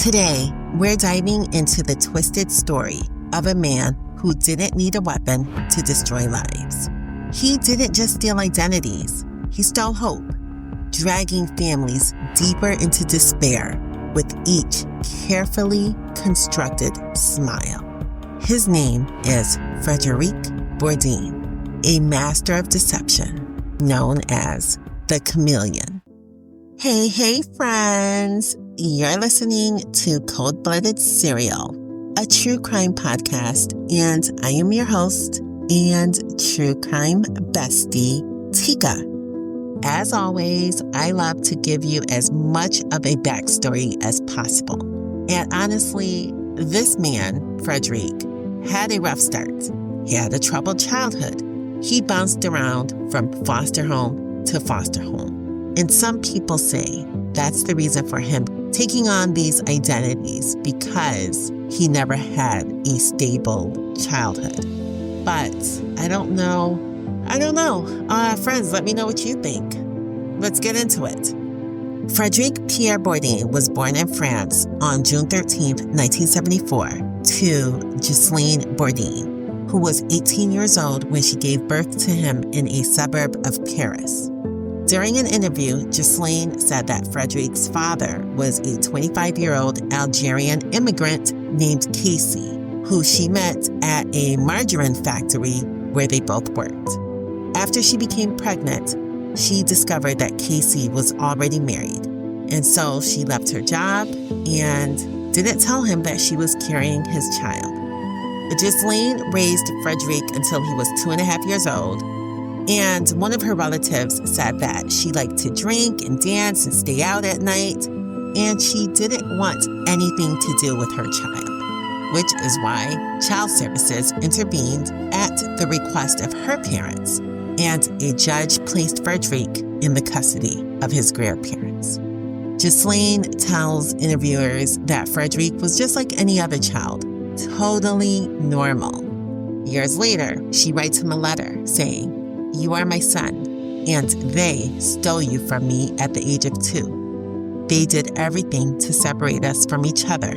Today, we're diving into the twisted story of a man who didn't need a weapon to destroy lives. He didn't just steal identities, he stole hope, dragging families deeper into despair with each carefully constructed smile. His name is Frédéric Bourdin, a master of deception known as the Chameleon. Hey friends! You're listening to Cold-Blooded Serial, a true crime podcast, and I am your host and true crime bestie, Tika. As always, I love to give you as much of a backstory as possible. And honestly, this man, Frédéric, had a rough start. He had a troubled childhood. He bounced around from foster home to foster home. And some people say that's the reason for him taking on these identities, because he never had a stable childhood. But I don't know. Friends, let me know what you think. Let's get into it. Frédéric Pierre Bourdin was born in France on June 13, 1974, to Ghislaine Bourdin, who was 18 years old when she gave birth to him in a suburb of Paris. During an interview, Ghislaine said that Frédéric's father was a 25-year-old Algerian immigrant named Casey, who she met at a margarine factory where they both worked. After she became pregnant, she discovered that Casey was already married, and so she left her job and didn't tell him that she was carrying his child. Ghislaine raised Frédéric until he was 2.5 years old, and one of her relatives said that she liked to drink and dance and stay out at night, and she didn't want anything to do with her child, which is why child services intervened at the request of her parents, and a judge placed Frédéric in the custody of his grandparents. Ghislaine tells interviewers that Frédéric was just like any other child, totally normal. Years later, she writes him a letter saying, "You are my son, and they stole you from me at the age of 2. They did everything to separate us from each other,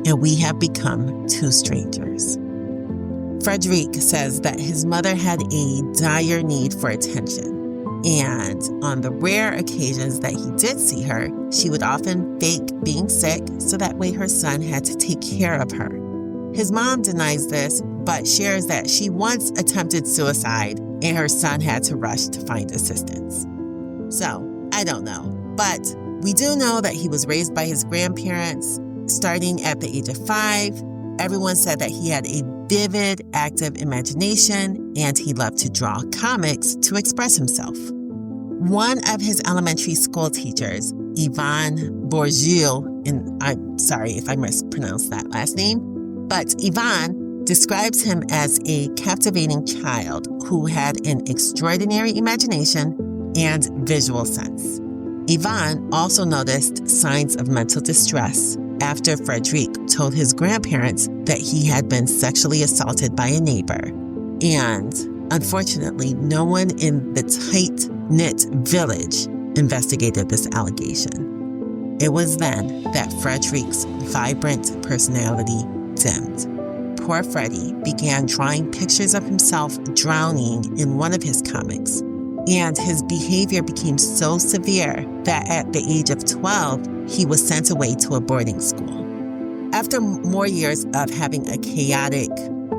and we have become two strangers." Frédéric says that his mother had a dire need for attention, and on the rare occasions that he did see her, she would often fake being sick so that way her son had to take care of her. His mom denies this, but shares that she once attempted suicide and her son had to rush to find assistance. So, I don't know, but we do know that he was raised by his grandparents starting at the age of 5. Everyone said that he had a vivid, active imagination, and he loved to draw comics to express himself. One of his elementary school teachers, Yvonne Bourgeois, and I'm sorry if I mispronounced that last name, but Yvonne describes him as a captivating child who had an extraordinary imagination and visual sense. Yvonne also noticed signs of mental distress after Frédéric told his grandparents that he had been sexually assaulted by a neighbor. And unfortunately, no one in the tight-knit village investigated this allegation. It was then that Frédéric's vibrant personality dimmed. Poor Freddie began drawing pictures of himself drowning in one of his comics, and his behavior became so severe that at the age of 12, he was sent away to a boarding school. After more years of having a chaotic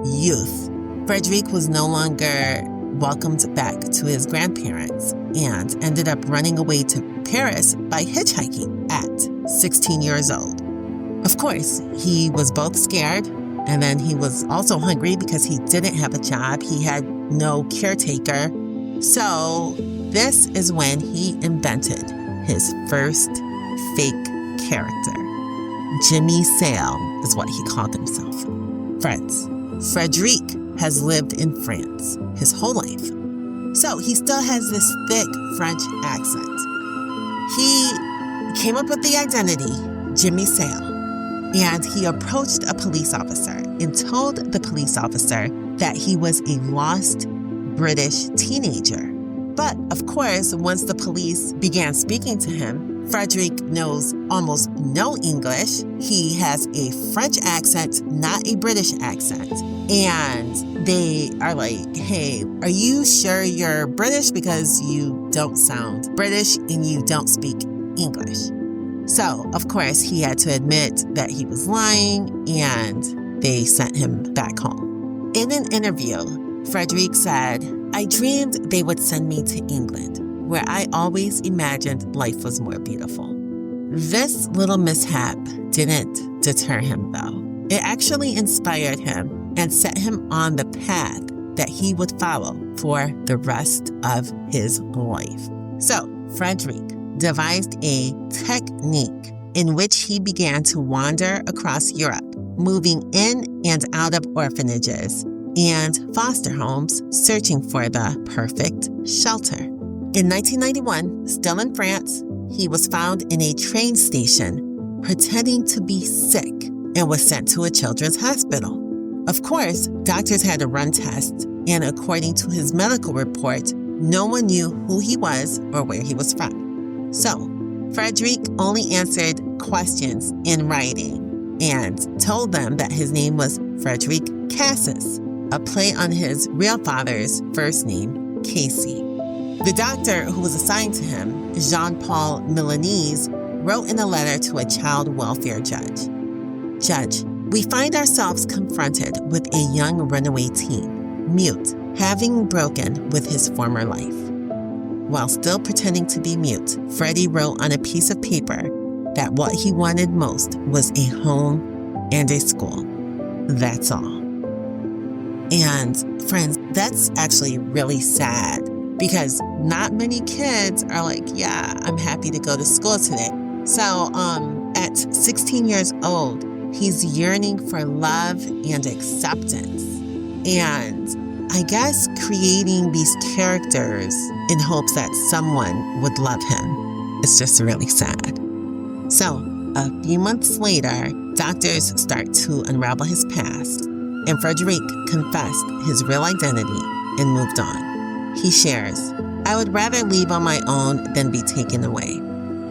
youth, Frédéric was no longer welcomed back to his grandparents and ended up running away to Paris by hitchhiking at 16 years old. Of course, he was both scared, and then he was also hungry because he didn't have a job. He had no caretaker. So this is when he invented his first fake character. Jimmy Sale is what he called himself. Friends, Frédéric has lived in France his whole life, so he still has this thick French accent. He came up with the identity, Jimmy Sale, and he approached a police officer and told the police officer that he was a lost British teenager. But, of course, once the police began speaking to him, Frédéric knows almost no English. He has a French accent, not a British accent. And they are like, hey, are you sure you're British? Because you don't sound British and you don't speak English. So, of course, he had to admit that he was lying, and they sent him back home. In an interview, Frédéric said, I dreamed they would send me to England, where I always imagined life was more beautiful. This little mishap didn't deter him, though. It actually inspired him and set him on the path that he would follow for the rest of his life. So, Frédéric devised a technique in which he began to wander across Europe, moving in and out of orphanages and foster homes, searching for the perfect shelter. In 1991, still in France, he was found in a train station pretending to be sick and was sent to a children's hospital. Of course, doctors had to run tests, and according to his medical report, no one knew who he was or where he was from. So, Frédéric only answered questions in writing and told them that his name was Frédéric Cassis, a play on his real father's first name, Casey. The doctor who was assigned to him, Jean-Paul Milanese, wrote in a letter to a child welfare judge, Judge, we find ourselves confronted with a young runaway teen, mute, having broken with his former life. While still pretending to be mute, Freddie wrote on a piece of paper that what he wanted most was a home and a school. That's all. And friends, that's actually really sad because not many kids are like, yeah, I'm happy to go to school today. So at 16 years old, he's yearning for love and acceptance. And I guess creating these characters in hopes that someone would love him is just really sad. So, a few months later, doctors start to unravel his past, and Frédéric confessed his real identity and moved on. He shares, I would rather leave on my own than be taken away,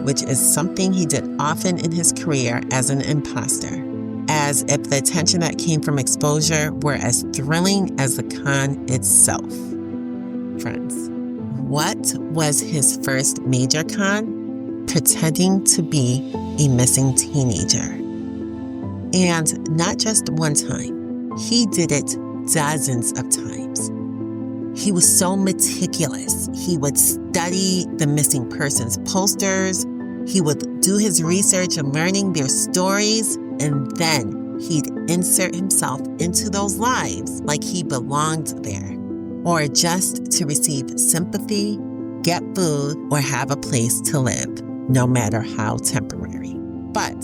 which is something he did often in his career as an imposter, as if the attention that came from exposure were as thrilling as the con itself. Friends, what was his first major con? Pretending to be a missing teenager. And not just one time, he did it dozens of times. He was so meticulous. He would study the missing persons posters. He would do his research and learning their stories, and then he'd insert himself into those lives like he belonged there, or just to receive sympathy, get food, or have a place to live, no matter how temporary. But,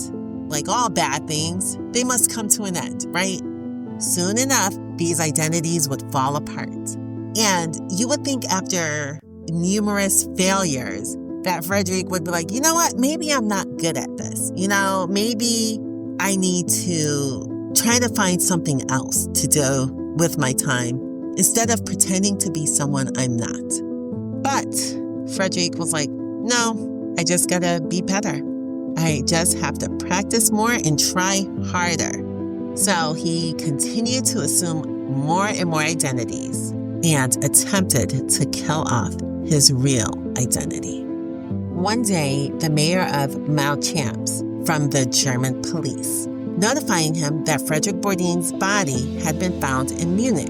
like all bad things, they must come to an end, right? Soon enough, these identities would fall apart. And you would think after numerous failures that Frédéric would be like, you know what, maybe I'm not good at this. Maybe I need to try to find something else to do with my time instead of pretending to be someone I'm not. But Frédéric was like, no, I just gotta be better. I just have to practice more and try harder. So he continued to assume more and more identities and attempted to kill off his real identity. One day, the mayor of Malchamps from the German police, notifying him that Frédéric Bourdin's body had been found in Munich.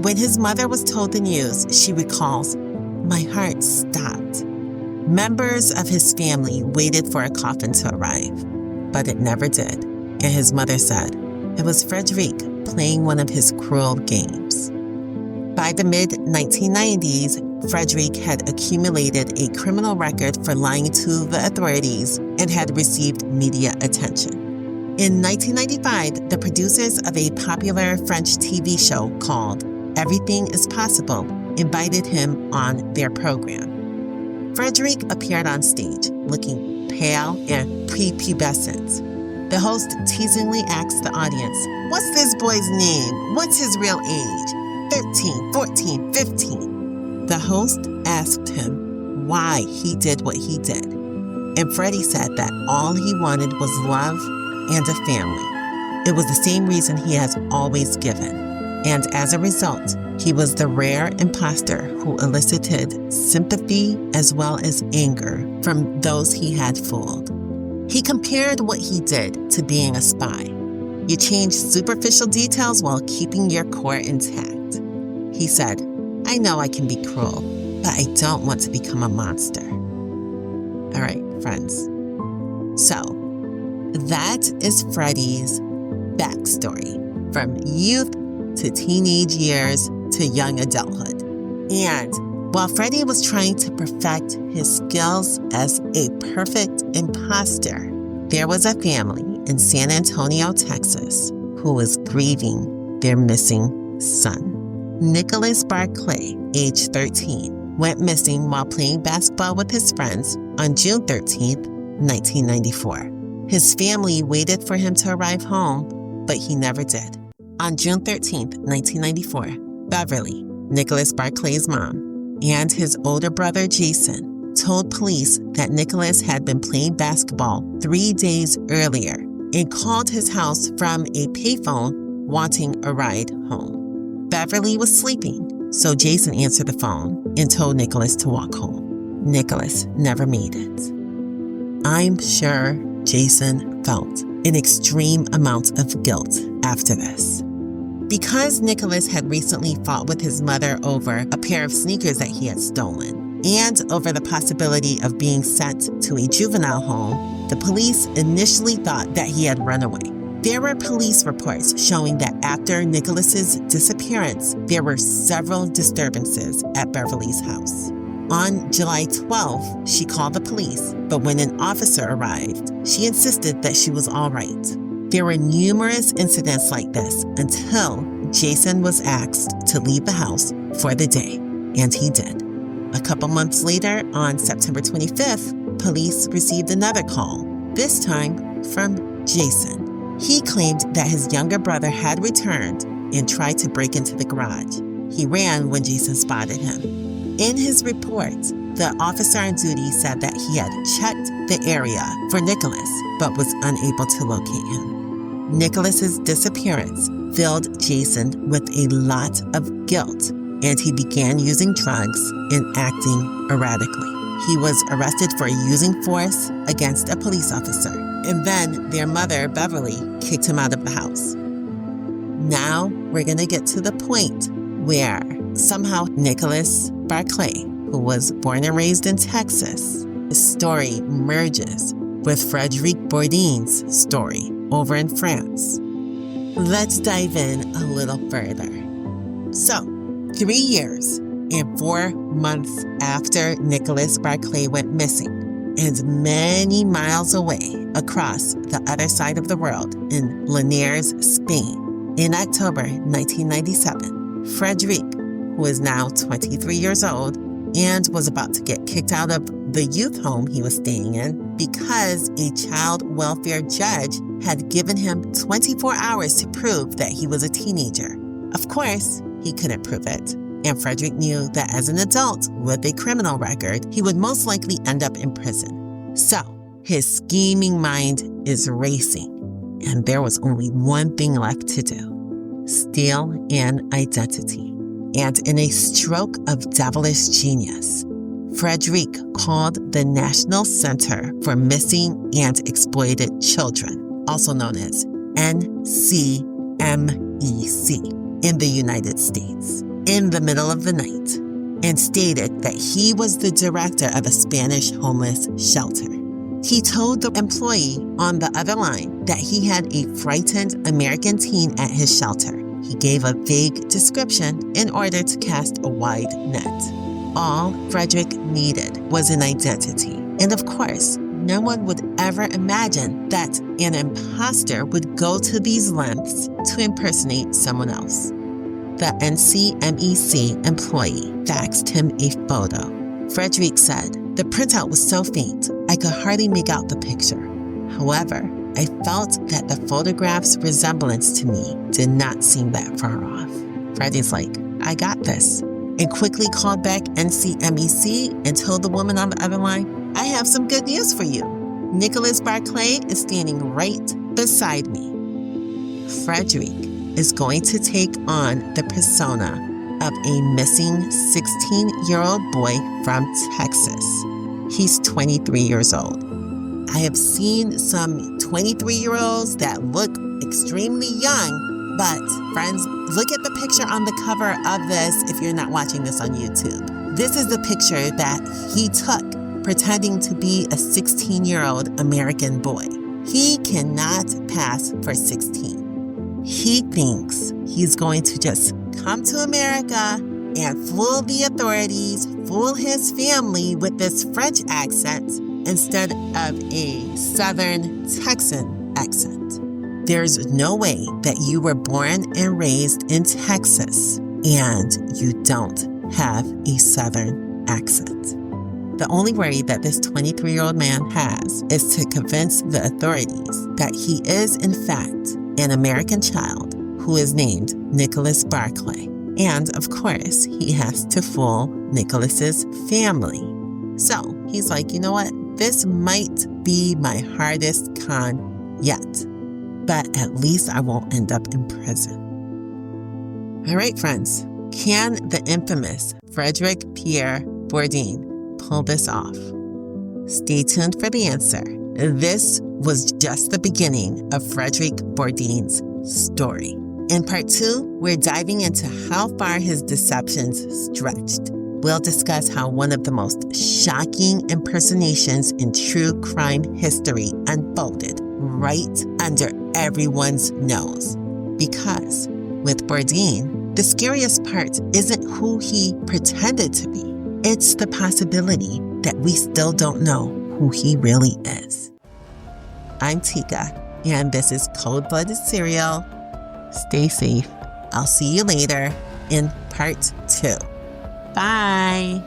When his mother was told the news, she recalls, my heart stopped. Members of his family waited for a coffin to arrive, but it never did. And his mother said, it was Frédéric playing one of his cruel games. By the mid-1990s, Frédéric had accumulated a criminal record for lying to the authorities and had received media attention. In 1995, the producers of a popular French TV show called Everything is Possible invited him on their program. Frédéric appeared on stage, looking pale and prepubescent. The host teasingly asked the audience, what's this boy's name? What's his real age? 13, 14, 15. The host asked him why he did what he did. And Freddie said that all he wanted was love and a family. It was the same reason he has always given. And as a result, he was the rare imposter who elicited sympathy as well as anger from those he had fooled. He compared what he did to being a spy. You change superficial details while keeping your core intact. He said, I know I can be cruel, but I don't want to become a monster. All right, friends. So, that is Freddie's backstory from youth to teenage years to young adulthood. And while Freddie was trying to perfect his skills as a perfect imposter, there was a family in San Antonio, Texas, who was grieving their missing son. Nicholas Barclay, age 13, went missing while playing basketball with his friends on June 13th, 1994. His family waited for him to arrive home, but he never did. On June 13th, 1994, Beverly, Nicholas Barclay's mom, and his older brother Jason told police that Nicholas had been playing basketball 3 days earlier and called his house from a payphone wanting a ride home. Beverly was sleeping, so Jason answered the phone and told Nicholas to walk home. Nicholas never made it. I'm sure Jason felt an extreme amount of guilt after this. Because Nicholas had recently fought with his mother over a pair of sneakers that he had stolen, and over the possibility of being sent to a juvenile home, the police initially thought that he had run away. There were police reports showing that after Nicholas's disappearance, there were several disturbances at Beverly's house. On July 12th, she called the police, but when an officer arrived, she insisted that she was all right. There were numerous incidents like this until Jason was asked to leave the house for the day, and he did. A couple months later, on September 25th, police received another call, this time from Jason. He claimed that his younger brother had returned and tried to break into the garage. He ran when Jason spotted him. In his report, the officer on duty said that he had checked the area for Nicholas, but was unable to locate him. Nicholas's disappearance filled Jason with a lot of guilt, and he began using drugs and acting erratically. He was arrested for using force against a police officer, and then their mother, Beverly, kicked him out of the house. Now we're going to get to the point where somehow Nicholas Barclay, who was born and raised in Texas, his story merges with Frédéric Bourdin's story over in France. Let's dive in a little further. So, 3 years and 4 months after Nicholas Barclay went missing, and many miles away across the other side of the world in Linares, Spain, in October 1997, Frédéric, who is now 23 years old and was about to get kicked out of the youth home he was staying in because a child welfare judge had given him 24 hours to prove that he was a teenager. Of course, he couldn't prove it, and Frédéric knew that as an adult with a criminal record, he would most likely end up in prison. So, his scheming mind is racing, and there was only one thing left to do: steal an identity. And in a stroke of devilish genius, Frédéric called the National Center for Missing and Exploited Children, also known as NCMEC, in the United States, in the middle of the night, and stated that he was the director of a Spanish homeless shelter. He told the employee on the other line that he had a frightened American teen at his shelter. He gave a vague description in order to cast a wide net. All Frédéric needed was an identity. And of course, no one would ever imagine that an imposter would go to these lengths to impersonate someone else. The NCMEC employee faxed him a photo. Frédéric said, "The printout was so faint, I could hardly make out the picture. However, I felt that the photograph's resemblance to me did not seem that far off." Freddy's like, "I got this," and quickly called back NCMEC and told the woman on the other line, I have some good news for you. Nicholas Barclay is standing right beside me. Frédéric is going to take on the persona of a missing 16-year-old boy from Texas. He's 23 years old. I have seen some 23-year-olds that look extremely young, but friends, look at the picture on the cover of this if you're not watching this on YouTube. This is the picture that he took pretending to be a 16-year-old American boy. He cannot pass for 16. He thinks he's going to just come to America and fool the authorities, fool his family with this French accent instead of a Southern Texan accent. There's no way that you were born and raised in Texas and you don't have a Southern accent. The only worry that this 23-year-old man has is to convince the authorities that he is, in fact, an American child who is named Nicholas Barclay. And, of course, he has to fool Nicholas's family. So he's like, you know what? This might be my hardest con yet, but at least I won't end up in prison. All right, friends. Can the infamous Frédéric Pierre Bourdin pull this off? Stay tuned for the answer. This was just the beginning of Frédéric Bourdin's story. In part 2, we're diving into how far his deceptions stretched. We'll discuss how one of the most shocking impersonations in true crime history unfolded right under everyone's nose. Because with Bourdin, the scariest part isn't who he pretended to be. It's the possibility that we still don't know who he really is. I'm Tika, and this is Cold-Blooded Serial. Stay safe. I'll see you later in part 2. Bye.